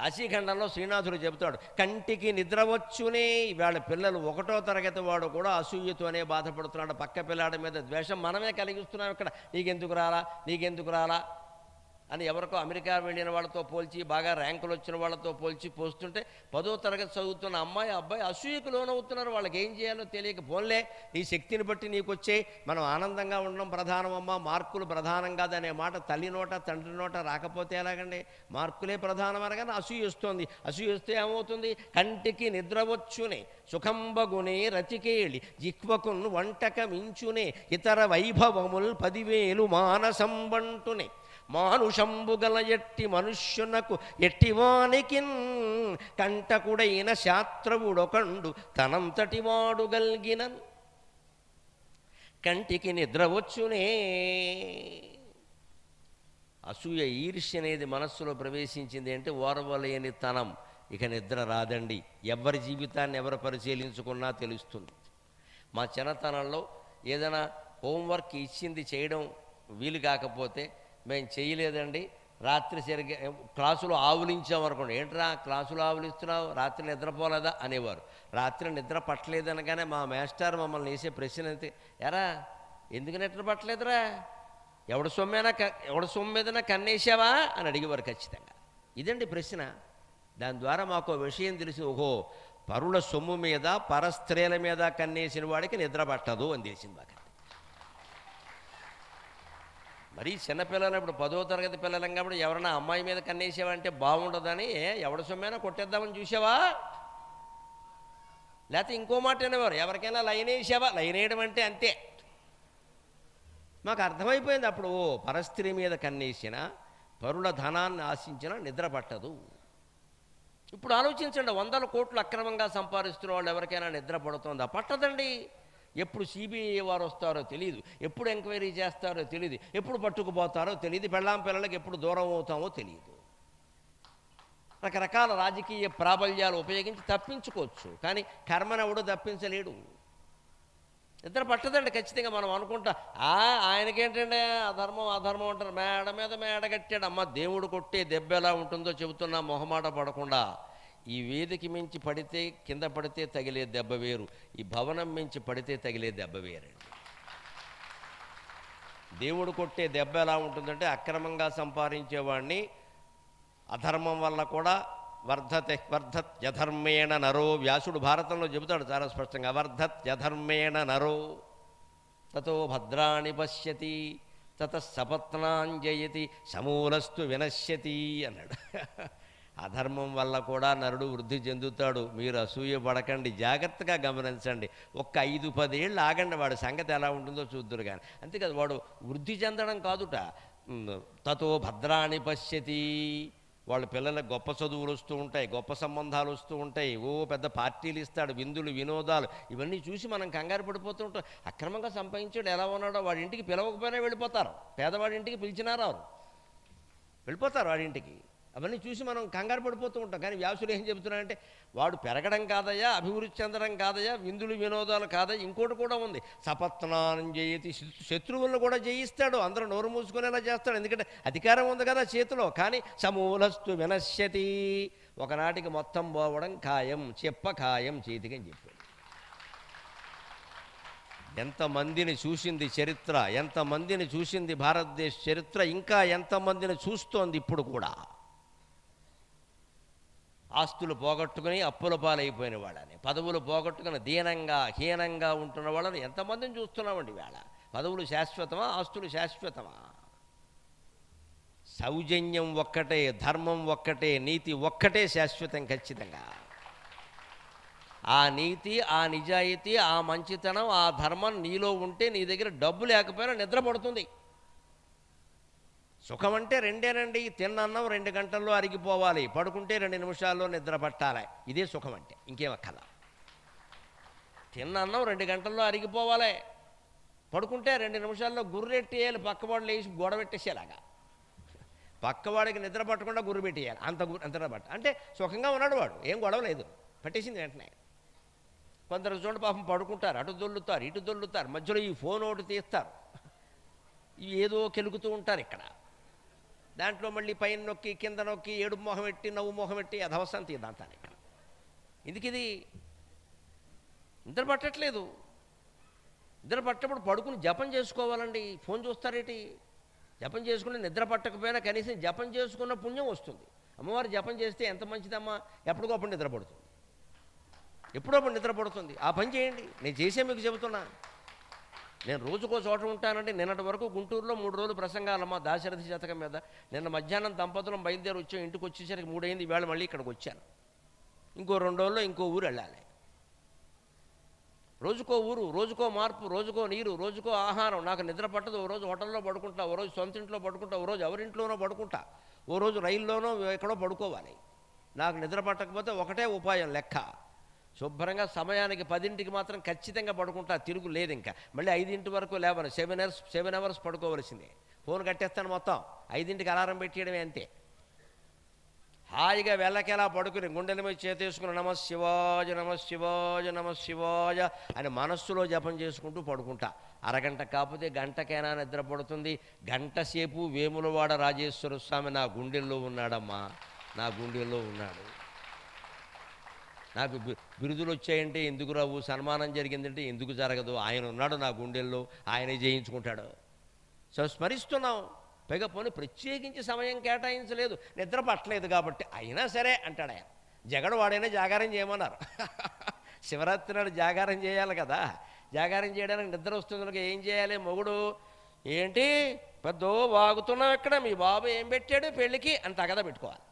కాశీఖండంలో శ్రీనాథుడు చెబుతాడు, కంటికి నిద్ర వచ్చునే. ఇవాళ పిల్లలు 1వ తరగతి వాడు కూడా అసూయతోనే బాధపడుతున్నాడు. పక్క పిల్లాడి మీద ద్వేషం మనమే కలిగిస్తున్నాం. ఇక్కడ నీకెందుకు రాలా అని ఎవరికో అమెరికా వెళ్ళిన వాళ్ళతో పోల్చి, బాగా ర్యాంకులు వచ్చిన వాళ్ళతో పోల్చి పోస్తుంటే 10వ తరగతి చదువుతున్న అబ్బాయి అసూయకు లోనవుతున్నారు. వాళ్ళకి ఏం చేయాలో తెలియక, పోన్లే నీ శక్తిని బట్టి నీకు వచ్చే, మనం ఆనందంగా ఉండడం ప్రధానమమ్మా, మార్కులు ప్రధానం కాదనే మాట తల్లి నోట తండ్రి నోట రాకపోతే ఎలాగండి? మార్కులే ప్రధానం అనగానే అసూయ వస్తుంది. అసూయ వస్తే ఏమవుతుంది? కంటికి నిద్రవచ్చునే, సుఖంబగునే రతికేళి, జిహ్వకున్ వంటక మించునే, ఇతర వైభవముల్ 10,000 మానసంబంటునే, మానుషంబుగల ఎట్టి మనుష్యునకు ఎట్టివానికి కంటకుడైన శాస్త్రవుడొకండు తనంతటి వాడు గల్గినన్. కంటికి నిద్ర వచ్చునే. అసూయ, ఈర్ష్య అనేది మనస్సులో ప్రవేశించింది అంటే ఓర్వలేని తనం. ఇక నిద్ర రాదండి. ఎవరి జీవితాన్ని ఎవరు పరిశీలించుకున్నా తెలుస్తుంది. మా చిన్నతనంలో ఏదైనా హోంవర్క్ ఇచ్చింది చేయడం వీలు కాకపోతే మేము చేయలేదండి. రాత్రి సరిగ్గా క్లాసులో ఆవులించామనుకోండి, ఏంట్రా క్లాసులో ఆవులిస్తున్నావు, రాత్రి నిద్రపోలేదా అనేవారు. రాత్రి నిద్ర పట్టలేదనగానే మా మాస్టర్ మమ్మల్ని వేసే ప్రశ్న అయితే, ఎరా ఎందుకు నిద్ర పట్టలేదురా, ఎవడి సొమ్ము మీదనా కన్నేసావా అని అడిగేవారు ఖచ్చితంగా. ఇదండి ప్రశ్న. దాని ద్వారా మాకు విషయం తెలిసి, ఓహో పరుల సొమ్ము మీద పరస్త్రీల మీద కన్నేసిన వాడికి నిద్ర పట్టదు అని తెలిసింది మాకు. మరి చిన్నపిల్లలు ఇప్పుడు 10వ తరగతి పిల్లలం కాబట్టి ఎవరైనా అమ్మాయి మీద కన్నేసావంటే బాగుండదని ఎవడ సొమ్మైనా కొట్టేద్దామని చూసావా, లేకపోతే ఇంకో మాట అనేవారు, ఎవరికైనా లైన్ వేసావా. లైన్ వేయడం అంటే అంతే. మాకు అర్థమైపోయింది అప్పుడు, పరస్త్రీ మీద కన్నేసిన, పరుల ధనాన్ని ఆశించిన నిద్ర పట్టదు. ఇప్పుడు ఆలోచించండి, 100 కోట్లు అక్రమంగా సంపాదిస్తున్న వాళ్ళు ఎవరికైనా నిద్ర పడుతుందా? పట్టదండి. ఎప్పుడు సిబిఐ వారు వస్తారో తెలియదు, ఎప్పుడు ఎంక్వైరీ చేస్తారో తెలియదు, ఎప్పుడు పట్టుకుపోతారో తెలియదు, పెళ్ళాం పిల్లలకి ఎప్పుడు దూరం అవుతామో తెలియదు. రకరకాల రాజకీయ ప్రాబల్యాలు ఉపయోగించి తప్పించుకోవచ్చు, కానీ కర్మనెవడు తప్పించలేడు. నిద్ర పట్టదండి ఖచ్చితంగా. మనం అనుకుంటా ఆయనకేంటంటే అధర్మం అంటారు, మేడ మీద మేడ కట్టాడు. అమ్మ దేవుడు కొట్టే దెబ్బ ఎలా ఉంటుందో చెబుతున్నా, మొహమాట పడకుండా. ఈ వేదిక మించి పడితే, కింద పడితే తగిలే దెబ్బ వేరు, ఈ భవనం మించి పడితే తగిలే దెబ్బ వేరండి. దేవుడు కొట్టే దెబ్బ ఎలా ఉంటుందంటే, అక్రమంగా సంపాదించేవాడిని అధర్మం వల్ల కూడా వర్ధత్యధర్మేణ నరో. వ్యాసుడు భారతంలో చెబుతాడు చాలా స్పష్టంగా, వర్ధత్యధర్మేణ నరో తతో భద్రాణి పశ్యతి తత సపత్నాంజయతి సమూలస్తు వినశ్యతి అన్నాడు. అధర్మం వల్ల కూడా నరుడు వృద్ధి చెందుతాడు. మీరు అసూయ పడకండి, జాగ్రత్తగా గమనించండి. ఒక్క 5-10 ఏళ్ళు ఆగండి, వాడి సంగతి ఎలా ఉంటుందో చూద్దురు. కానీ అంతేకాదు, వాడు వృద్ధి చెందడం కాదుట, తతో భద్రాణి పశ్యతి. వాళ్ళ పిల్లలకు గొప్ప చదువులు వస్తూ ఉంటాయి, గొప్ప సంబంధాలు వస్తూ ఉంటాయి, పెద్ద పార్టీలు ఇస్తాడు, విందులు వినోదాలు, ఇవన్నీ చూసి మనం కంగారు పడిపోతూ ఉంటాం. అక్రమంగా సంపాదించాడు ఎలా ఉన్నాడో, వాడి ఇంటికి పిలవకపోయినా వెళ్ళిపోతారు. పేదవాడి ఇంటికి పిలిచినా రారు, వెళ్ళిపోతారు వాడింటికి. అవన్నీ చూసి మనం కంగారు పడిపోతూ ఉంటాం. కానీ వ్యాసులు ఏం చెబుతున్నారంటే, వాడు పెరగడం కాదయ్యా, అభివృద్ధి చెందడం కాదయ్యా, విందులు వినోదాలు కాదయ్యా, ఇంకోటి కూడా ఉంది, సపత్నానం జయతి, శత్రువులను కూడా జయిస్తాడు. అందరూ నోరు మూసుకునేలా చేస్తాడు, ఎందుకంటే అధికారం ఉంది కదా చేతిలో. కానీ సమూలస్తు వినశ్యతి, ఒకనాటికి మొత్తం పోవడం ఖాయం, ఖాయం చేతికి అని చెప్పాడు. ఎంతమందిని చూసింది చరిత్ర, ఎంతమందిని చూసింది భారతదేశ చరిత్ర, ఇంకా ఎంతమందిని చూస్తోంది ఇప్పుడు కూడా. ఆస్తులు పోగొట్టుకుని అప్పుల పాలైపోయిన వాళ్ళని, పదవులు పోగొట్టుకుని దీనంగా హీనంగా ఉంటున్న వాళ్ళని ఎంతమందిని చూస్తున్నామండి వేళ. పదవులు శాశ్వతమా, ఆస్తులు శాశ్వతమా? సౌజన్యం ఒక్కటే, ధర్మం ఒక్కటే, నీతి ఒక్కటే శాశ్వతం ఖచ్చితంగా. ఆ నీతి, ఆ నిజాయితీ, ఆ మంచితనం, ఆ ధర్మం నీలో ఉంటే నీ దగ్గర డబ్బు లేకపోయినా నిద్ర పడుతుంది. సుఖం అంటే రెండేనండి, తిన్నన్నం 2 గంటల్లో అరిగిపోవాలి, పడుకుంటే 2 నిమిషాల్లో నిద్ర పట్టాలి, ఇదే సుఖం అంటే, ఇంకేం అక్కర్లా. తిన్నన్నం 2 గంటల్లో అరిగిపోవాలి, పడుకుంటే 2 నిమిషాల్లో గుర్రెట్టేయాలి, పక్కవాడు లేచి గోడ పెట్టేసేలాగా. పక్కవాడికి నిద్ర పట్టకుండా గుర్రు పెట్టేయాలి, అంత పట్ట అంటే సుఖంగా ఉన్నాడు వాడు, ఏం గొడవ లేదు, పట్టేసింది వెంటనే. కొందరు చూడండి పాపం పడుకుంటారు, అటు దొల్లుతారు ఇటు దొల్లుతారు, మధ్యలో ఈ ఫోన్ ఒకటి తీస్తారు, ఇవి ఏదో కెలుగుతూ ఉంటారు. ఇక్కడ దాంట్లో మళ్ళీ పైన నొక్కి కింద నొక్కి ఏడుపు మొహం పెట్టి నవ్వు మొహం పెట్టి అధవసంతి దాంతానికి. ఎందుకు ఇది నిద్ర పట్టట్లేదు? నిద్ర పట్టప్పుడు పడుకుని జపం చేసుకోవాలండి. ఫోన్ చూస్తారేటి? జపం చేసుకుని నిద్ర పట్టకపోయినా కనీసం జపం చేసుకున్న పుణ్యం వస్తుంది. అమ్మవారు జపం చేస్తే ఎంత మంచిదమ్మా. ఎప్పటికప్పుడు నిద్ర పడుతుంది, ఎప్పుడప్పుడు నిద్ర పడుతుంది. ఆ పని చేయండి. నేను చేసే మీకు చెబుతున్నా. నేను రోజుకో చోట ఉంటానంటే నిన్నటి వరకు గుంటూరులో 3 రోజులు ప్రసంగాలమ్మా దాశరథి శతకం మీద. నిన్న మధ్యాహ్నం దంపతులం బయలుదేరి వచ్చాం. ఇంటికి వచ్చేసరికి 3 అయింది. ఈవేళ మళ్ళీ ఇక్కడికి వచ్చాను. ఇంకో 2 రోజుల్లో ఇంకో ఊరు వెళ్ళాలి. రోజుకో ఊరు, రోజుకో మార్పు, రోజుకో నీరు, రోజుకో ఆహారం. నాకు నిద్ర పట్టదు. ఓ రోజు హోటల్లో పడుకుంటా, ఓ రోజు సొంత ఇంట్లో పడుకుంటా, ఓ రోజు ఎవరింట్లోనో పడుకుంటా, ఓ రోజు రైల్లోనో ఎక్కడో పడుకోవాలి. నాకు నిద్ర పట్టకపోతే ఒకటే ఉపాయం లెక్క. శుభ్రంగా సమయానికి 10ంటికి మాత్రం ఖచ్చితంగా పడుకుంటా. తిరుగు లేదు. ఇంకా మళ్ళీ 5 వరకు లేవను. 7 అవర్స్ పడుకోవలసిందే. ఫోన్ కట్టేస్తాను మొత్తం. 5ంటికి అలారం పెట్టేయడమే అంతే. హాయిగా వెళ్ళకేలా పడుకుని గుండెల మీద చేతేసుకుని నమ శివాయ నమ శివాయ నమ శివాయ అని మనస్సులో జపం చేసుకుంటూ పడుకుంటా. అరగంట కాకపోతే గంటకైనా నిద్ర పడుతుంది. గంట సేపు వేములవాడ రాజేశ్వర స్వామి నా గుండెల్లో ఉన్నాడమ్మా, నా గుండెల్లో ఉన్నాడు. నాకు బిరుదులు వచ్చాయంటే ఎందుకు రావు, సన్మానం జరిగిందంటే ఎందుకు జరగదు? ఆయన ఉన్నాడు నా గుండెల్లో, ఆయనే జయించుకుంటాడు. సో స్మరిస్తున్నాం. పైగా పోనీ ప్రత్యేకించి సమయం కేటాయించలేదు, నిద్ర పట్టలేదు కాబట్టి. అయినా సరే అంటాడు ఆయన. జగడు వాడైనా జాగారం చేయమన్నారు. శివరాత్రి నాడు జాగారం చేయాలి కదా. జాగారం చేయడానికి నిద్ర వస్తుంది కనుక ఏం చేయాలి? మొగుడు ఏంటి పెద్దో వాగుతున్నావు ఇక్కడ, మీ బాబు ఏం పెట్టాడు పెళ్ళికి అని తగదా పెట్టుకోవాలి.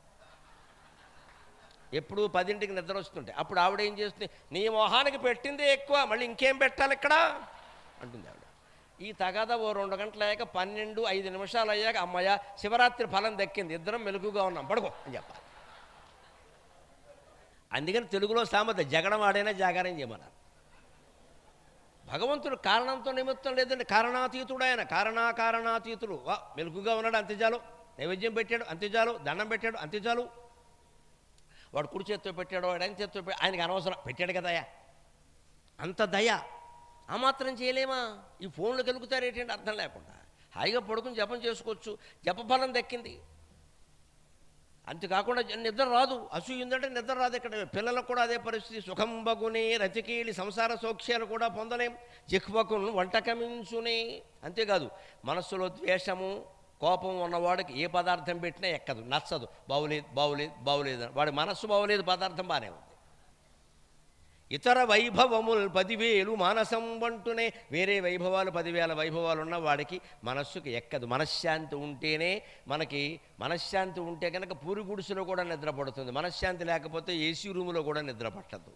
ఎప్పుడు 10ంటికి నిద్ర వస్తుంటే అప్పుడు ఆవిడ ఏం చేస్తుంది? నీ మొహానికి పెట్టిందే ఎక్కువ, మళ్ళీ ఇంకేం పెట్టాలి ఇక్కడ అంటుంది ఆవిడ. ఈ తగాదా ఓ 2 గంటలు అయ్యాక 12:05 అయ్యాక అమ్మయ్య శివరాత్రి ఫలం దక్కింది, ఇద్దరం మెలుగుగా ఉన్నాం, పడుకో అని చెప్పాలి. అందుకని తెలుగులో సామెత జగడం వాడైనా జాగారం చేయమన్నారు. భగవంతుడు కారణంతో నిమిత్తం లేదండి. కారణాతీతుడు ఆయన, కారణాతీతుడు. మెలుగుగా ఉన్నాడు అంతే చాలు. నైవేద్యం పెట్టాడు అంతే చాలు. దండం పెట్టాడు అంతే చాలు. వాడు కుడి చేత్తో పెట్టాడు, వాడు ఆయన చేత్తో ఆయనకి అనవసరం, పెట్టాడు కదయా. అంత దయ. ఆ మాత్రం చేయలేమా? ఈ ఫోన్లు కలుగుతారు ఏంటంటే అర్థం లేకుండా. హాయిగా పడుకుని జపం చేసుకోవచ్చు, జపఫలం దక్కింది. అంతేకాకుండా నిద్ర రాదు. అసూయ ఉందంటే నిద్ర రాదు. ఇక్కడ పిల్లలకు కూడా అదే పరిస్థితి. సుఖం బగునే రతికీలి సంసార సౌఖ్యాలు కూడా పొందలేం. జిహ్వకును వంటకమించునే. అంతేకాదు మనస్సులో ద్వేషము కోపం ఉన్నవాడికి ఏ పదార్థం పెట్టినా ఎక్కదు, నచ్చదు. బావులేదు వాడి మనస్సు బావులేదు, పదార్థం బాగానే ఉంది. ఇతర వైభవములు 10,000 మానసం వంటునే. వేరే వైభవాలు 10,000 వైభవాలు ఉన్న వాడికి మనస్సుకి ఎక్కదు. మనశ్శాంతి ఉంటేనే మనకి, మనశ్శాంతి ఉంటే కనుక పూరి గుడిసెలో కూడా నిద్ర పడుతుంది. మనశ్శాంతి లేకపోతే ఏసీ రూములో కూడా నిద్ర పట్టదు.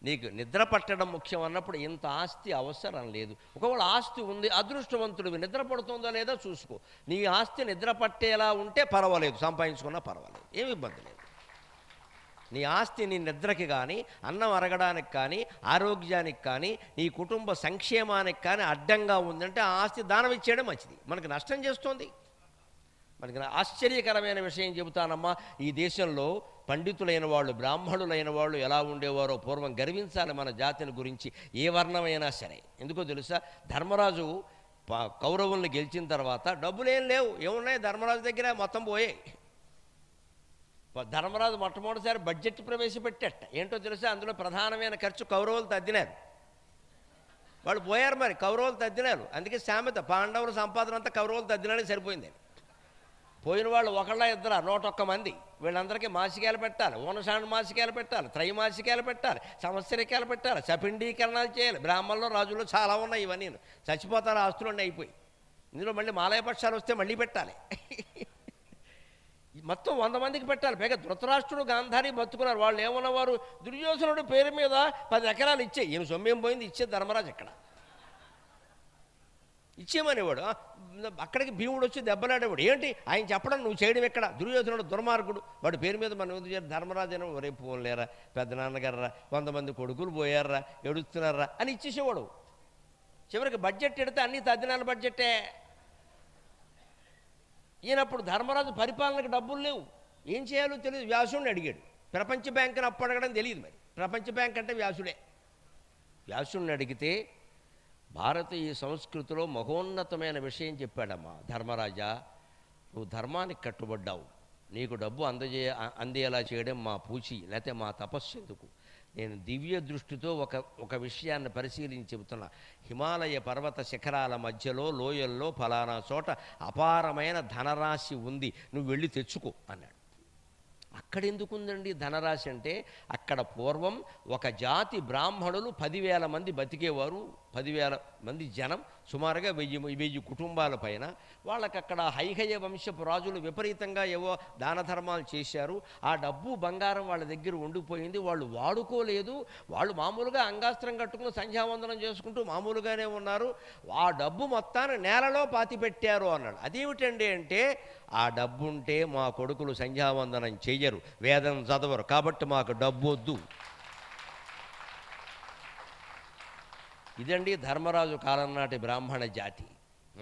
నీకు నిద్ర పట్టడం ముఖ్యం అన్నప్పుడు ఇంత ఆస్తి అవసరం లేదు. ఒకవేళ ఆస్తి ఉంది, అదృష్టవంతుడివి, నిద్ర పడుతుందో లేదో చూసుకో. నీ ఆస్తి నిద్ర పట్టేలా ఉంటే పర్వాలేదు, సంపాదించుకున్నా పర్వాలేదు, ఏమి ఇబ్బంది లేదు. నీ ఆస్తి నీ నిద్రకి కానీ, అన్నం అరగడానికి కానీ, ఆరోగ్యానికి కానీ, నీ కుటుంబ సంక్షేమానికి కానీ అడ్డంగా ఉందంటే ఆ ఆస్తి దానం ఇచ్చేయడం మంచిది. మనకి నష్టం చేస్తుంది. మనకి ఆశ్చర్యకరమైన విషయం చెబుతానమ్మా. ఈ దేశంలో పండితులైన వాళ్ళు, బ్రాహ్మణులైన వాళ్ళు ఎలా ఉండేవారో పూర్వం గర్వించాలి మన జాతిని గురించి, ఏ వర్ణమైనా సరే. ఎందుకో తెలుసా? ధర్మరాజు కౌరవుల్ని గెలిచిన తర్వాత డబ్బులేం లేవు, ఏమున్నాయి ధర్మరాజు దగ్గర, మొత్తం పోయాయి. ధర్మరాజు మొట్టమొదటిసారి బడ్జెట్ ప్రవేశపెట్టేట. ఏంటో తెలుసా? అందులో ప్రధానమైన ఖర్చు కౌరవులు తద్దినారు. వాళ్ళు పోయారు, మరి కౌరవులు తద్దినారు. అందుకే సామెత, పాండవుల సంపాదన అంతా కౌరవులు తద్దినానికి సరిపోయింది. పోయిన వాళ్ళు ఒకళ్ళ ఇద్దరు 101 మంది. వీళ్ళందరికీ మాసికాయలు పెట్టాలి, ఓనసాండ్ మాసికాయలు పెట్టాలి, త్రైమాసికాయలు పెట్టాలి, సంవత్సరికాయలు పెట్టాలి, సపిండీకరణాలు చేయాలి. బ్రాహ్మణులు రాజులు చాలా ఉన్నాయి. ఇవన్నీ చచ్చిపోతారు, ఆస్తులన్నీ అయిపోయి. ఇందులో మళ్ళీ మాలయపక్షాలు వస్తే మళ్ళీ పెట్టాలి. మొత్తం 100 మందికి పెట్టాలి. పైగా ధృతరాష్ట్రుడు గాంధారి బతుకున్నారు. వాళ్ళు ఏమన్నవారు? దుర్యోధనుడు పేరు మీద 10 ఎకరాలు ఇచ్చే. ఈయన సొమ్మేం పోయింది, ఇచ్చే ధర్మరాజు ఎక్కడ ఇచ్చేమనేవాడు. అక్కడికి భీముడు వచ్చి దెబ్బలాడేవాడు. ఏంటి ఆయన చెప్పడం, నువ్వు చేయడం ఎక్కడ? దుర్యోధనుడు దుర్మార్గుడు, వాడి పేరు మీద మనం ధర్మరాజు అయినా ఒరే పోలేరా, పెద్ద నాన్నగారా, 100 మంది కొడుకులు పోయారా, ఎడుస్తున్నారా అని ఇచ్చేసేవాడు. చివరికి బడ్జెట్ ఎడితే అన్ని తద్దినాల బడ్జెట్టే. ఈయనప్పుడు ధర్మరాజు పరిపాలనకు డబ్బులు లేవు, ఏం చేయాలో తెలియదు. వ్యాసుడిని అడిగాడు. ప్రపంచ బ్యాంకుని అప్పు అడగడం తెలియదు. మరి ప్రపంచ బ్యాంక్ అంటే వ్యాసుడే. వ్యాసుడిని అడిగితే భారతీయ సంస్కృతిలో మహోన్నతమైన విషయం చెప్పాడమ్మా. ధర్మరాజా, నువ్వు ధర్మానికి కట్టుబడ్డావు, నీకు డబ్బు అందేలా చేయడం మా పూచి, లేకపోతే మా తపస్సు ఎందుకు? నేను దివ్య దృష్టితో ఒక విషయాన్ని పరిశీలించి చెబుతున్నా. హిమాలయ పర్వత శిఖరాల మధ్యలో లోయల్లో ఫలానా చోట అపారమైన ధనరాశి ఉంది, నువ్వు వెళ్ళి తెచ్చుకో అన్నాడు. అక్కడెందుకుందండి ధనరాశి అంటే, అక్కడ పూర్వం ఒక జాతి బ్రాహ్మణులు 10,000 మంది బతికేవారు. 10,000 మంది జనం, సుమారుగా 1000 కుటుంబాల పైన. వాళ్ళకక్కడ హైహయ వంశపు రాజులు విపరీతంగా ఏవో దాన ధర్మాలు చేశారు. ఆ డబ్బు బంగారం వాళ్ళ దగ్గర ఉండిపోయింది, వాళ్ళు వాడుకోలేదు. వాళ్ళు మామూలుగా అంగాస్త్రం కట్టుకుని సంధ్యావందనం చేసుకుంటూ మామూలుగానే ఉన్నారు. ఆ డబ్బు మొత్తాన్ని నేలలో పాతిపెట్టారు అన్నాడు. అదేమిటండి అంటే, ఆ డబ్బు ఉంటే మా కొడుకులు సంధ్యావందనం చెయ్యరు, వేదం చదవరు, కాబట్టి మాకు డబ్బు వద్దు. ఇదండి ధర్మరాజు కాలం నాటి బ్రాహ్మణ జాతి.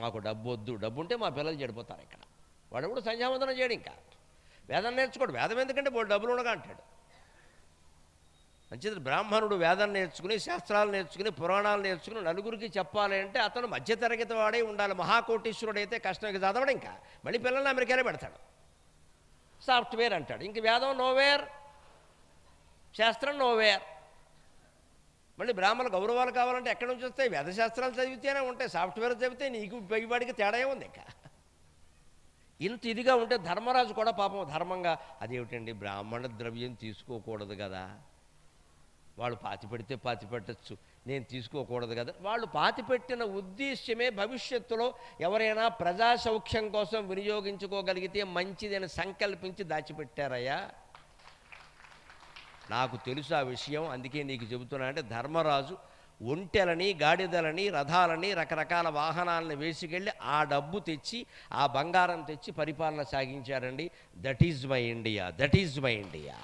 మాకు డబ్బు వద్దు, డబ్బు ఉంటే మా పిల్లలు చెడిపోతారు. ఇక్కడ వాడు కూడా సంధ్యావందనం చేయడు, ఇంకా వేదం నేర్చుకోడు. వేదం ఎందుకంటే వాడు డబ్బులు ఉండగా అంటాడు. మంచిది, బ్రాహ్మణుడు వేదం నేర్చుకుని, శాస్త్రాలు నేర్చుకుని, పురాణాలు నేర్చుకుని నలుగురికి చెప్పాలి అంటే అతను మధ్యతరగతి వాడే ఉండాలి. మహాకోటీశ్వరుడు అయితే కష్టంగా చదవడం, ఇంకా మళ్ళీ పిల్లల్ని అమెరికాలో పెడతాడు. సాఫ్ట్వేర్ అంటాడు, ఇంక వేదం నోవేర్, శాస్త్రం నోవేర్. మళ్ళీ బ్రాహ్మణ గౌరవాలు కావాలంటే ఎక్కడి నుంచి వస్తాయి? వేదశాస్త్రాలు చదివితేనే ఉంటాయి. సాఫ్ట్వేర్ చదివితే నీకు పైవాడికి తేడా ఏముంది? ఇంకా ఇంత ఇదిగా ఉంటే ధర్మరాజు కూడా పాపం ధర్మంగా, అదేమిటండి బ్రాహ్మణ ద్రవ్యం తీసుకోకూడదు కదా, వాళ్ళు పాతిపెడితే పాతిపెట్టచ్చు, నేను తీసుకోకూడదు కదా. వాళ్ళు పాతిపెట్టిన ఉద్దేశ్యమే భవిష్యత్తులో ఎవరైనా ప్రజాసౌఖ్యం కోసం వినియోగించుకోగలిగితే మంచిదని సంకల్పించి దాచిపెట్టారయ్యా. నాకు తెలుసు ఆ విషయం, అందుకే నీకు చెబుతున్నా. అంటే ధర్మరాజు ఒంటెలని, గాడిదలని, రథాలని, రకరకాల వాహనాలను వేసుకెళ్ళి ఆ డబ్బు తెచ్చి, ఆ బంగారం తెచ్చి పరిపాలన సాగించారండి. That is my India, that is my India.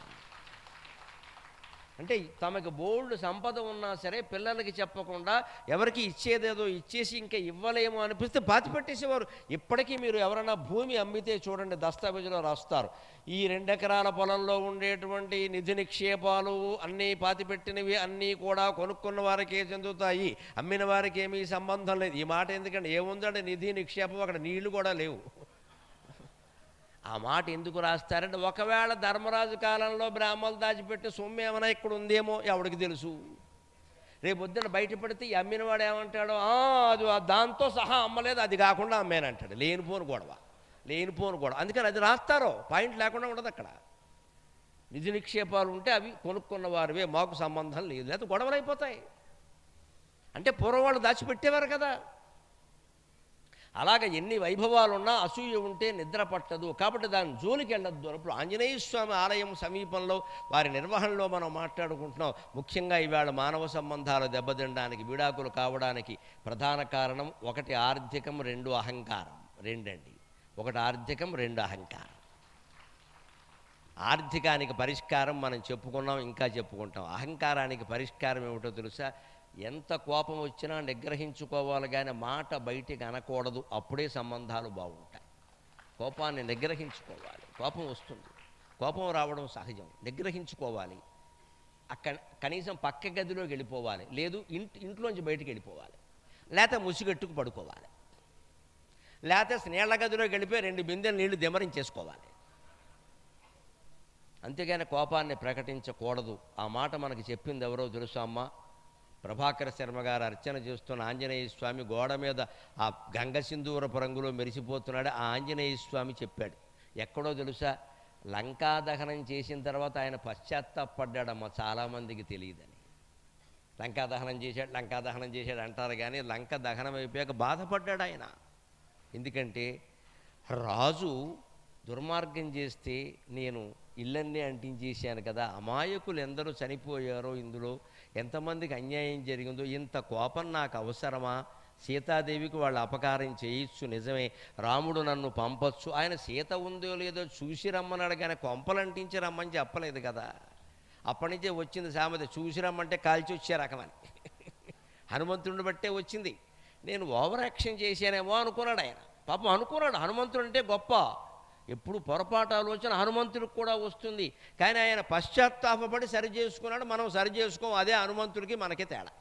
అంటే తమకు బోల్డ్ సంపద ఉన్నా సరే పిల్లలకి చెప్పకుండా ఎవరికి ఇచ్చేదేదో ఇచ్చేసి ఇంకా ఇవ్వలేమో అనిపిస్తే పాతిపెట్టేసేవారు. ఇప్పటికీ మీరు ఎవరైనా భూమి అమ్మితే చూడండి, దస్తావేజులో రాస్తారు, ఈ 2 ఎకరాల పొలంలో ఉండేటువంటి నిధి నిక్షేపాలు అన్నీ పాతిపెట్టినవి అన్నీ కూడా కొనుక్కున్న వారికే చెందుతాయి, అమ్మిన వారికి ఏమీ సంబంధం లేదు. ఈ మాట ఎందుకంటే ఏముందంటే నిధి నిక్షేపం, అక్కడ నీళ్లు కూడా లేవు. ఆ మాట ఎందుకు రాస్తారంటే, ఒకవేళ ధర్మరాజు కాలంలో బ్రాహ్మణులు దాచిపెట్టి సొమ్ము ఏమైనా ఇక్కడ ఉందేమో ఎవడికి తెలుసు. రేపు పొద్దున్న బయటపడితే ఈ అమ్మినవాడు ఏమంటాడో, అది దాంతో సహా అమ్మలేదు, అది కాకుండా అమ్మానంటాడు. లేనిపోను గొడవ. అందుకని అది రాస్తారో, పాయింట్ లేకుండా ఉండదు అక్కడ. నిధి నిక్షేపాలు ఉంటే అవి కొనుక్కున్న వారివే, మాకు సంబంధం లేదు, లేకపోతే గొడవలు అయిపోతాయి. అంటే పూర్వం వాళ్ళు దాచిపెట్టేవారు కదా. అలాగ ఎన్ని వైభవాలున్నా అసూయ ఉంటే నిద్ర పట్టదు, కాబట్టి దాని జోలికి వెళ్ళొద్దు. అప్పుడు ఆంజనేయ స్వామి ఆలయం సమీపంలో వారి నిర్వహణలో మనం మాట్లాడుకుంటున్నాం. ముఖ్యంగా ఇవాళ మానవ సంబంధాలు దెబ్బతినడానికి, విడాకులు కావడానికి ప్రధాన కారణం 1 ఆర్థికం, 2 అహంకారం. రెండండి, 1 ఆర్థికం, 2 అహంకారం. ఆర్థికానికి పరిష్కారం మనం చెప్పుకున్నాం, ఇంకా చెప్పుకుంటాం. అహంకారానికి పరిష్కారం ఏమిటో తెలుసా? ఎంత కోపం వచ్చినా నిగ్రహించుకోవాలి, కానీ మాట బయటికి అనకూడదు. అప్పుడే సంబంధాలు బాగుంటాయి. కోపాన్ని నిగ్రహించుకోవాలి. కోపం వస్తుంది, కోపం రావడం సహజం, నిగ్రహించుకోవాలి. కనీసం పక్క గదిలోకి వెళ్ళిపోవాలి, లేదు ఇంట్లోంచి బయటికి వెళ్ళిపోవాలి, లేకపోతే ముసిగట్టుకు పడుకోవాలి, లేకపోతే నీళ్ల గదిలోకి వెళ్ళిపోయి 2 బిందెలు నీళ్లు దిమరించేసుకోవాలి. అంతేగాని కోపాన్ని ప్రకటించకూడదు. ఆ మాట మనకి చెప్పింది ఎవరో తెలుసా అమ్మ? ప్రభాకర శర్మ గారు అర్చన చేస్తున్న ఆంజనేయ స్వామి గోడ మీద ఆ గంగ సింధూరపు రంగులో మెరిసిపోతున్నాడు. ఆ ఆంజనేయ స్వామి చెప్పాడు, ఎక్కడో తెలుసా? లంకా దహనం చేసిన తర్వాత ఆయన పశ్చాత్తాపడ్డాడమ్మ, చాలామందికి తెలియదని. లంకా దహనం చేశాడు అంటారు, కానీ లంక దహనం అయిపోయాక బాధపడ్డాడు ఆయన. ఎందుకంటే రాజు దుర్మార్గం చేస్తే నేను ఇళ్ళన్నీ అంటించేశాను కదా, అమాయకులు ఎందరూ చనిపోయారో, ఇందులో ఎంతమందికి అన్యాయం జరిగిందో, ఇంత కోపం నాకు అవసరమా? సీతాదేవికి వాళ్ళు అపకారం చేయొచ్చు నిజమే, రాముడు నన్ను పంపొచ్చు, ఆయన సీత ఉందో లేదో చూసి రమ్మన్నాడు, కానీ కొంపలంటించి రమ్మని చెప్పలేదు కదా. అప్పటి నుంచే వచ్చింది సామెత, చూసి రమ్మంటే కాల్చి వచ్చే రకమని. హనుమంతుడిని బట్టే వచ్చింది. నేను ఓవర్ యాక్షన్ చేశానేమో అనుకున్నాడు ఆయన. పాపం అనుకున్నాడు, హనుమంతుడు అంటే గొప్ప. ఎప్పుడు పొరపాటు ఆలోచన హనుమంతుడికి కూడా వస్తుంది, కానీ ఆయన పశ్చాత్తాపడి సరి చేసుకున్నాడు. మనం సరి చేసుకోం, అదే హనుమంతుడికి మనకి తేడా.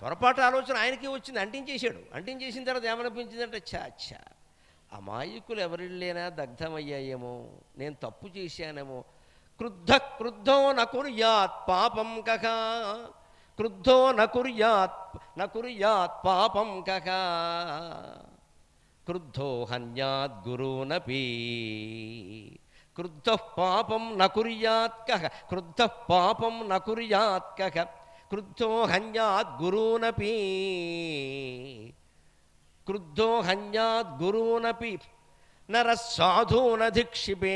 పొరపాటు ఆలోచన ఆయనకి వచ్చింది, అంటించేశాడు. అంటించేసిన తర్వాత ఏమనిపించిందంటే, ఛా అమాయకులు ఎవరిళ్ళైనా దగ్ధమయ్యాయేమో, నేను తప్పు చేశానేమో. క్రుద్ధో నకుర్యాత్ పాపం కహ, క్రుద్ధో నకుర్యాత్ పాపం కహ, క్రుద్ధో హన్యాత్ గురూనపి. క్రుద్ధః పాపం నకుర్యాత్ కహ, క్రుద్ధః పాపం నకుర్యాత్ కహ, క్రుద్ధో హన్యాత్ గురూనపి. క్రుద్ధో హన్యాత్ గురూనపి నరః సాధూనధిక్షిపేత్.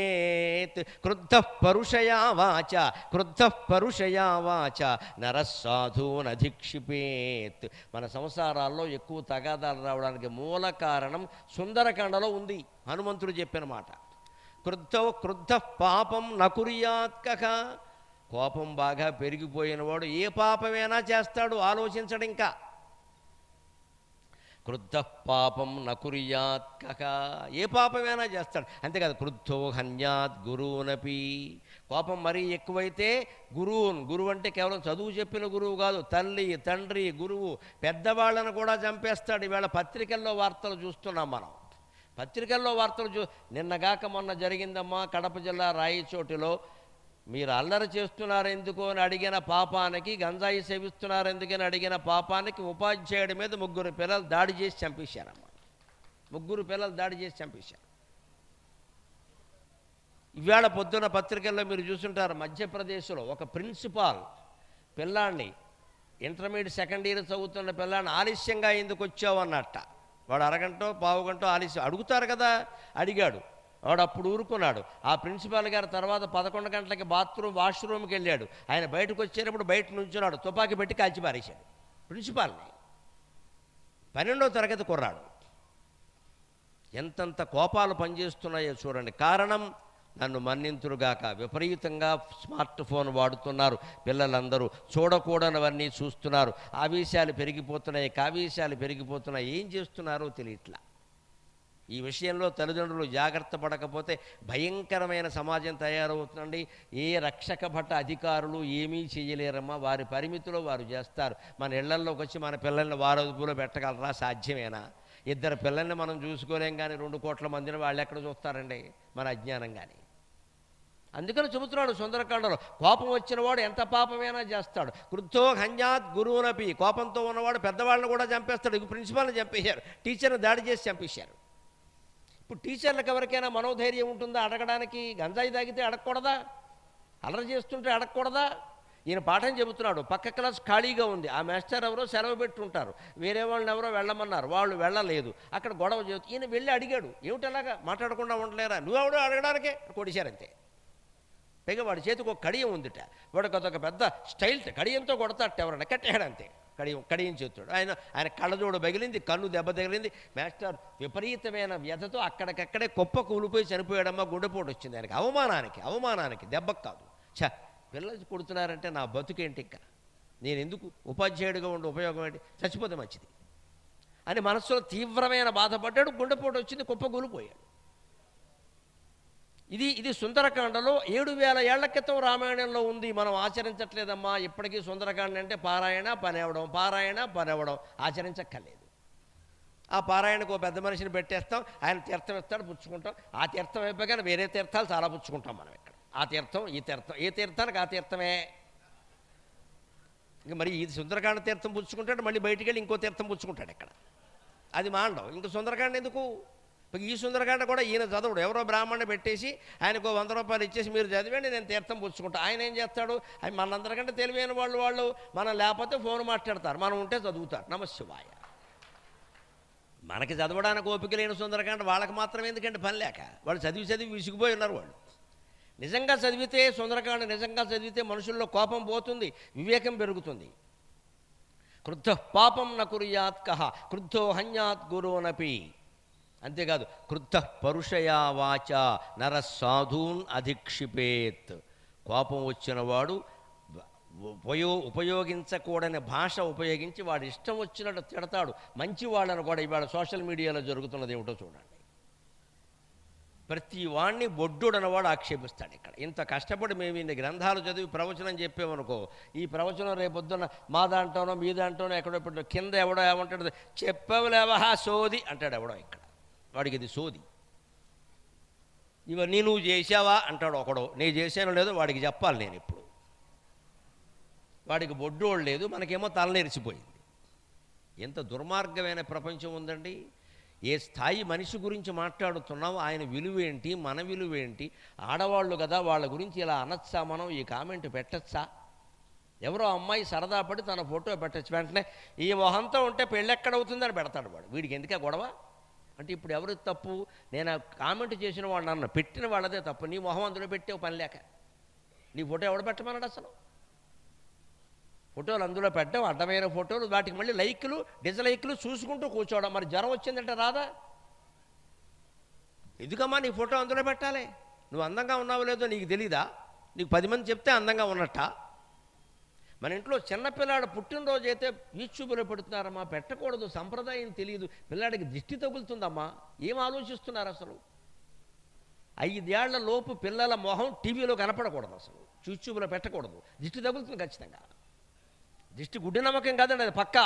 క్రుద్ధః పరుషయా వాచ, క్రుద్ధః పరుషయా వాచ నరః సాధూనధిక్షిపేత్. మన సంసారాల్లో ఎక్కువ తగాదాలు రావడానికి మూల కారణం సుందరకాండలో ఉంది. హనుమంతుడు చెప్పిన మాట. క్రుద్ధః పాపం నకుర్యాత్ కహ. కోపం బాగా పెరిగిపోయినవాడు ఏ పాపమైనా చేస్తాడు, ఆలోచించడు ఇంకా. క్రుద్ధః పాపం నకుర్యాత్ కహ, ఏ పాపమైనా చేస్తాడు. అంతేకాదు క్రుద్ధో హన్యాత్ గురూనపి. కోపం మరీ ఎక్కువైతే గురువు అంటే కేవలం చదువు చెప్పిన గురువు కాదు, తల్లి తండ్రి గురువు పెద్దవాళ్ళను కూడా చంపేస్తాడు. ఈవేళ పత్రికల్లో వార్తలు చూస్తున్నాం మనం. పత్రికల్లో వార్తలు నిన్నగాక మొన్న జరిగిందమ్మా కడప జిల్లా రాయచోటిలో. మీరు అల్లరి చేస్తున్నారు ఎందుకు అని అడిగిన పాపానికి, గంజాయి సేవిస్తున్నారు ఎందుకని అడిగిన పాపానికి ఉపాధ్యాయుడి మీద 3 పిల్లలు దాడి చేసి చంపేశారమ్మా. 3 పిల్లలు దాడి చేసి చంపేశారు. ఇవాళ పొద్దున పత్రికల్లో మీరు చూసుంటారు, మధ్యప్రదేశ్లో ఒక ప్రిన్సిపాల్ పిల్లాన్ని, ఇంటర్మీడియట్ సెకండ్ ఇయర్ చదువుతున్న పిల్లాన్ని ఆలస్యంగా ఎందుకు వచ్చావు అన్నట్ట. వాడు అరగంటో పావుగంటో ఆలస్యం అడుగుతారు కదా, అడిగాడు. వాడు అప్పుడు ఊరుకున్నాడు. ఆ ప్రిన్సిపాల్ గారు తర్వాత 11 గంటలకి వాష్రూమ్కి వెళ్ళాడు. ఆయన బయటకు వచ్చేటప్పుడు బయట నుంచున్నాడు, తుపాకీ పెట్టి కాల్చి పారేశాడు ప్రిన్సిపాల్ని. 12వ తరగతి కుర్రాడు. ఎంతంత కోపాలు పనిచేస్తున్నాయో చూడండి. కారణం నన్ను మన్నింతురుగాక, విపరీతంగా స్మార్ట్ ఫోన్ వాడుతున్నారు పిల్లలందరూ. చూడకూడనివన్నీ చూస్తున్నారు. ఆవేశాలు పెరిగిపోతున్నాయి, కావేశాలు పెరిగిపోతున్నాయి. ఏం చేస్తున్నారో తెలియట్లా. ఈ విషయంలో తల్లిదండ్రులు జాగ్రత్త పడకపోతే భయంకరమైన సమాజం తయారవుతుందండి. ఏ రక్షక భట అధికారులు ఏమీ చేయలేరమ్మా. వారి పరిమితిలో వారు చేస్తారు. మన ఇళ్లల్లోకి వచ్చి మన పిల్లల్ని వారు అదుపులో పెట్టగలరా? సాధ్యమేనా? 2 పిల్లల్ని మనం చూసుకోలేం కానీ 2 కోట్ల మందిని వాళ్ళు ఎక్కడ చూస్తారండి? మన అజ్ఞానం కానీ. అందుకని చెబుతున్నాడు సుందరకాండలో, కోపం వచ్చిన వాడు ఎంత పాపమైనా చేస్తాడు. క్రుద్ధో హన్యాత్ గురువునపి. కోపంతో ఉన్నవాడు పెద్దవాళ్ళని కూడా చంపేస్తాడు. ఇక ప్రిన్సిపాల్ని చంపేశారు, టీచర్ని దాడి చేసి చంపేశారు. ఇప్పుడు టీచర్లకు ఎవరికైనా మనోధైర్యం ఉంటుందా అడగడానికి? గంజాయి తాగితే అడగకూడదా? అల్లరి చేస్తుంటే అడగకూడదా? ఈయన పాఠం చెబుతున్నాడు, పక్క క్లాస్ ఖాళీగా ఉంది. ఆ మాస్టర్ ఎవరో సెలవు పెట్టుంటారు, వేరే వాళ్ళని ఎవరో వెళ్ళమన్నారు, వాళ్ళు వెళ్ళలేదు. అక్కడ గొడవ చేస్తూ ఈయన వెళ్ళి అడిగాడు, ఏమిటలాగా మాట్లాడకుండా ఉండలేరా? నువ్వెవడో అడగడానికే కొడిశారంతే. పైగా వాడి చేతికి ఒక కడియం ఉందిట. వాడికి అదొక పెద్ద స్టైల్, కడియంతో కొడతాట ఎవరన్నా, కట్టేయడంతే. కడియం చేస్తాడు. ఆయన కళ్ళజోడు పగిలింది, కన్ను దెబ్బ తగిలింది. మాస్టర్ విపరీతమైన వ్యధతో అక్కడికక్కడే కుప్ప కూలిపోయి చనిపోయాడమ్మా. గుండెపోటు వచ్చింది ఆయనకి. అవమానానికి దెబ్బకు కాదు. పిల్లలు కొడుతున్నారంటే నా బతుకేంటి? ఇంకా నేను ఎందుకు ఉపాధ్యాయుడిగా ఉండే ఉపయోగం ఏంటి? చచ్చిపోతే మంచిది అని మనసులో తీవ్రమైన బాధపడ్డాడు. గుండెపోటు వచ్చింది, కుప్ప కూలిపోయాడు. ఇది సుందరకాండలో 7000 ఏళ్ల క్రితం రామాయణంలో ఉంది. మనం ఆచరించట్లేదమ్మా. ఇప్పటికీ సుందరకాండ అంటే పారాయణ పనివ్వడం ఆచరించక్కర్లేదు. ఆ పారాయణకు పెద్ద మనిషిని పెట్టేస్తాం, ఆయన తీర్థం ఇస్తాడు, పుచ్చుకుంటాం. ఆ తీర్థం అయిపోగానే వేరే తీర్థాలు చాలా పుచ్చుకుంటాం మనం ఇక్కడ. ఆ తీర్థం ఈ తీర్థం, ఏ తీర్థానికి ఆ తీర్థమే. ఇంక మరి ఇది సుందరకాండ తీర్థం పుచ్చుకుంటాడు, మళ్ళీ బయటికి వెళ్ళి ఇంకో తీర్థం పుచ్చుకుంటాడు ఇక్కడ. అది మాండం. ఇంక సుందరకాండ ఎందుకు? ఈ సుందరకాండ కూడా ఈయన చదవడు, ఎవరో బ్రాహ్మణ్ణి పెట్టేసి ఆయనకు 100 రూపాయలు ఇచ్చేసి మీరు చదివండి నేను తీర్థం పుచ్చుకుంటా. ఆయన ఏం చేస్తాడు? ఆయన మనందరికంటే తెలివైన వాళ్ళు మనం లేకపోతే ఫోన్ మాట్లాడతారు, మనం ఉంటే చదువుతారు. నమశివాయ. మనకి చదవడానికి ఓపిక లేని సుందరకాండ వాళ్ళకి మాత్రం ఎందుకంటే పని లేక వాళ్ళు చదివి విసిగిపోయి ఉన్నారు. వాళ్ళు నిజంగా చదివితే సుందరకాండ నిజంగా చదివితే మనుషుల్లో కోపం పోతుంది, వివేకం పెరుగుతుంది. క్రుద్ధ పాపం నకుర్యాత్ కహ, క్రుద్ధో హన్యాత్ గురోనపి. అంతేకాదు క్రుద్ధ పరుషయా వాచ నర సాధూన్ అధిక్షిపేత్. కోపం వచ్చినవాడు ఉపయోగించకూడని భాష ఉపయోగించి వాడు ఇష్టం వచ్చినట్టు తిడతాడు. మంచి వాళ్ళను కూడా ఇవాళ సోషల్ మీడియాలో జరుగుతున్నది ఏమిటో చూడండి. ప్రతి వాణ్ణి బొడ్డుడనవాడు ఆక్షేపిస్తాడు. ఇక్కడ ఇంత కష్టపడి మేము ఇన్ని గ్రంథాలు చదివి ప్రవచనం చెప్పామనుకో, ఈ ప్రవచనం రేపొద్దున మా దాంట్లోనో మీ దాంట్లోనో ఎక్కడో పెట్టు కింద ఎవడో ఏమంటాడు, చెప్పవలేవహా సోది అంటాడు ఎవడో. ఇక్కడ వాడికి ఇది సోది. ఇవన్నీ నువ్వు చేసావా అంటాడు ఒకడు. నేను చేశానో లేదో వాడికి చెప్పాలి నేను ఇప్పుడు. వాడికి బొడ్డోళ్ళు లేదు, మనకేమో తలనేరిసిపోయింది. ఎంత దుర్మార్గమైన ప్రపంచం ఉందండి. ఏ స్థాయి మనిషి గురించి మాట్లాడుతున్నావు, ఆయన విలువేంటి, మన విలువేంటి, ఆడవాళ్ళు కదా వాళ్ళ గురించి ఇలా అనొచ్చా, మనం ఈ కామెంట్ పెట్టచ్చా? ఎవరో అమ్మాయి సరదా పడి తన ఫోటో పెట్టచ్చు, వెంటనే ఈ మొహంతో ఉంటే పెళ్ళెక్కడవుతుందని పెడతాడు వాడు. వీడికి ఎందుకే గొడవ అంటే ఇప్పుడు ఎవరు తప్పు? నేను కామెంట్ చేసిన వాడు అన్న, పెట్టిన వాళ్ళదే తప్పు. నీ మొహం అందులో పెట్టే పని లేక నీ ఫోటో ఎవడు పెట్టమన్నాడు అసలు? ఫోటోలు అందులో పెట్టావు, అడ్డమైన ఫోటోలు, వాటికి మళ్ళీ లైకులు డిజలైకులు చూసుకుంటూ కూర్చోవడం. మరి జ్వరం వచ్చిందంటే రాదా? ఎందుకమ్మా నీ ఫోటో అందులో పెట్టాలి? నువ్వు అందంగా ఉన్నావు లేదో నీకు తెలీదా? నీకు 10 మంది చెప్తే అందంగా ఉన్నట్ట? మన ఇంట్లో చిన్నపిల్లాడు పుట్టినరోజు అయితే యూట్యూబ్లో పెడుతున్నారమ్మా, పెట్టకూడదు, సంప్రదాయం తెలియదు, పిల్లాడికి దిష్టి తగులుతుందమ్మా. ఏం ఆలోచిస్తున్నారు అసలు? 5 ఏళ్ల లోపు పిల్లల మొహం టీవీలో కనపడకూడదు, అసలు యూట్యూబ్లో పెట్టకూడదు, దిష్టి తగులుతుంది ఖచ్చితంగా. దిష్టి గుడ్డి నమ్మకం కాదండి, అది పక్కా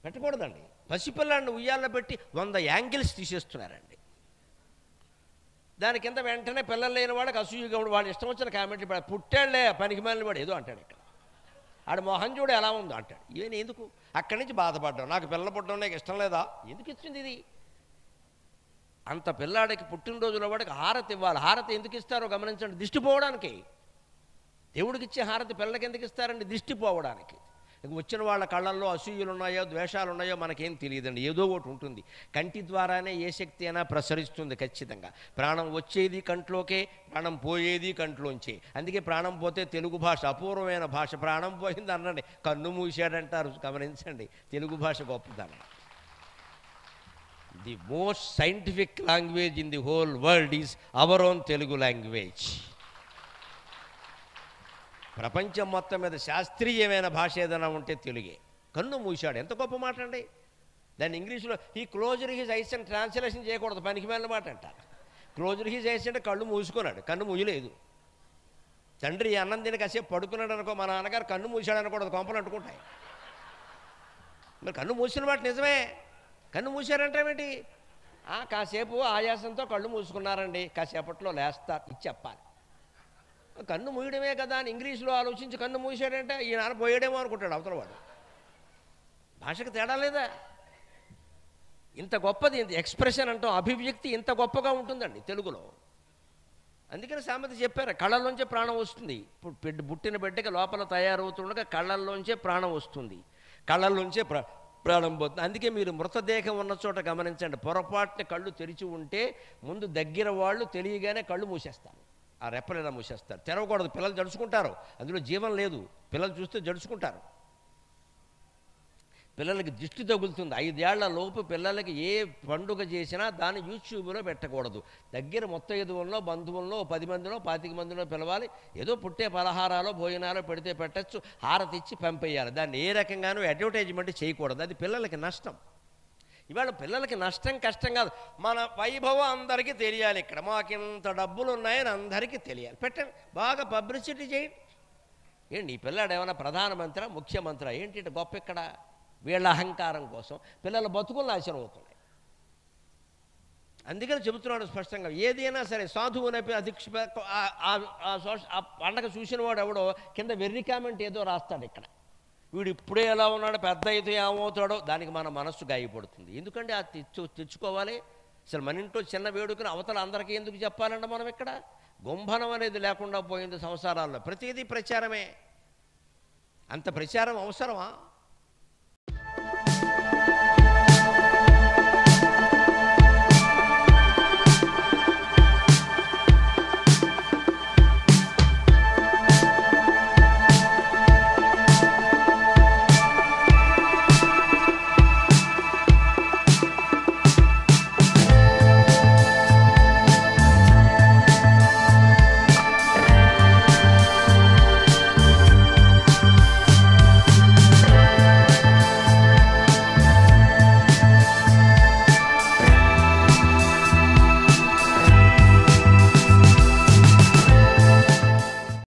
పెట్టకూడదండి. పసిపిల్లాడిని ఉయ్యాల్లో పెట్టి 100 యాంగిల్స్ తీసేస్తున్నారండి. దాని కింద వెంటనే పిల్లలు లేని వాడికి అసూయగా వాడు ఇష్టం వచ్చిన కామెంట్లు పెడ, పుట్టాళ్లే పనికి మాలిన వాడు ఏదో అంటాడు. ఇక్కడ ఆడ మొహం చూడు ఎలా ఉందో అంటాడు. ఈయన ఎందుకు? అక్కడి నుంచి బాధపడ్డావు, నాకు పిల్లలు పుట్టడం నాకు ఇష్టం లేదా? ఎందుకు ఇచ్చింది ఇది? అంత పిల్లాడికి పుట్టినరోజుల వాడికి హారతి ఇవ్వాలి. హారతి ఎందుకు ఇస్తారో గమనించండి, దిష్టి పోవడానికి. దేవుడికి ఇచ్చే హారతి పిల్లలకి ఎందుకు ఇస్తారండి? దిష్టి పోవడానికి. వచ్చిన వాళ్ళ కళ్ళల్లో అసూయలు ఉన్నాయో ద్వేషాలు ఉన్నాయో మనకేం తెలియదండి, ఏదో ఒకటి ఉంటుంది. కంటి ద్వారానే ఏ శక్తి అయినా ప్రసరిస్తుంది ఖచ్చితంగా. ప్రాణం వచ్చేది కంట్లోకే, ప్రాణం పోయేది కంట్లోంచే. అందుకే ప్రాణం పోతే తెలుగు భాష అపూర్వమైన భాష. ప్రాణం పోయింది అనండి, కన్ను మూసాడంటారు. గమనించండి తెలుగు భాష గొప్పదనం. The most scientific language in the whole world is our own Telugu language. ప్రపంచం మొత్తం మీద శాస్త్రీయమైన భాష ఏదైనా ఉంటే తెలుగే. కన్ను మూశాడు, ఎంత గొప్ప మాట అండి. దాన్ని ఇంగ్లీష్లో హీ క్లోజ్డ్ హిజ్ ఐస్ అని ట్రాన్స్లేషన్ చేయకూడదు, పనికి మేలిన మాట అంట. క్లోజ్డ్ హిజ్ ఐస్ అంటే కళ్ళు మూసుకున్నాడు, కన్ను మూయలేదు. తండ్రి అన్నం తిని కాసేపు పడుకున్నాడు అనుకో, మా నాన్నగారు కన్ను మూసాడు అనకూడదు, కొంపలు అంటుకుంటాయి. మరి కన్ను మూసిన మాట నిజమే. కన్ను మూసారంటామేంటి? కాసేపు ఆయాసంతో కళ్ళు మూసుకున్నారండి, కాసేపట్లో లేస్తారు, ఇది చెప్పాలి. కన్ను మూయడమే కదా అని ఇంగ్లీష్లో ఆలోచించి కన్ను మూసాడంటే ఈ నాన్న పోయాడేమో అనుకుంటాడు అవతల వాడు. భాషకు తేడా లేదా? ఇంత గొప్పది, ఇంత ఎక్స్ప్రెషన్ అంటాం, అభివ్యక్తి ఇంత గొప్పగా ఉంటుందండి తెలుగులో. అందుకని సామెత చెప్పారు, కళ్ళల్లోంచే ప్రాణం వస్తుంది. ఇప్పుడు పుట్టిన బిడ్డకి లోపల తయారవుతుండగా కళ్ళల్లోంచే ప్రాణం వస్తుంది, కళ్ళల్లోంచే ప్రాణం పోతుంది. అందుకే మీరు మృతదేహం ఉన్న చోట గమనించండి, పొరపాటున కళ్ళు తెరిచి ఉంటే ముందు దగ్గర వాళ్ళు తెలియగానే కళ్ళు మూసేస్తారు, ఆ రెప్పలు ఇలా మూసేస్తారు. తెరవకూడదు, పిల్లలు జడుచుకుంటారు, అందులో జీవం లేదు, పిల్లలు చూస్తే జడుచుకుంటారు. పిల్లలకి దిష్టి తగులుతుంది. 5 ఏళ్ల లోపు పిల్లలకి ఏ పండుగ చేసినా దాన్ని యూట్యూబ్లో పెట్టకూడదు. దగ్గర మొత్తైదువుల్లో బంధువుల్లో 10 మందిలో 25 మందిలో పిలవాలి. ఏదో పుట్టే పలహారాలు భోజనాలు పెడితే పెట్టచ్చు, హారతి ఇచ్చి పంపేయాలి. దాన్ని ఏ రకంగానూ అడ్వర్టైజ్మెంట్ చేయకూడదు, అది పిల్లలకి నష్టం. ఇవాళ పిల్లలకి నష్టం కష్టం కాదు, మన వైభవం అందరికీ తెలియాలి. ఇక్కడ మాకింత డబ్బులు ఉన్నాయని అందరికీ తెలియాలి, పెట్టండి, బాగా పబ్లిసిటీ చేయండి. ఏంటి ఈ పిల్లాడు ఏమైనా ప్రధానమంత్రి ముఖ్యమంత్రి ఏంటి గొప్ప? ఇక్కడ వీళ్ళ అహంకారం కోసం పిల్లల బతుకులు నాశనం అవుతున్నాయి. అందుకని చెబుతున్నాడు స్పష్టంగా, ఏదైనా సరే సాధువునపి ఆ పండగ చూసిన వాడు ఎవడో కింద వెర్రి కామెంట్ ఏదో రాస్తాడు. ఇక్కడ వీడు ఇప్పుడే ఎలా ఉన్నాడు, పెద్ద అయితే ఏమవుతాడో, దానికి మన మనస్సు గాయపడుతుంది. ఎందుకంటే అది తెచ్చుకోవాలి. అసలు మన ఇంట్లో చిన్న వేడుకను అవతల అందరికీ ఎందుకు చెప్పాలంటే మనం ఇక్కడ గుంభనం అనేది లేకుండా పోయింది సంసారాల్లో. ప్రతిదీ ప్రచారమే. అంత ప్రచారం అవసరమా?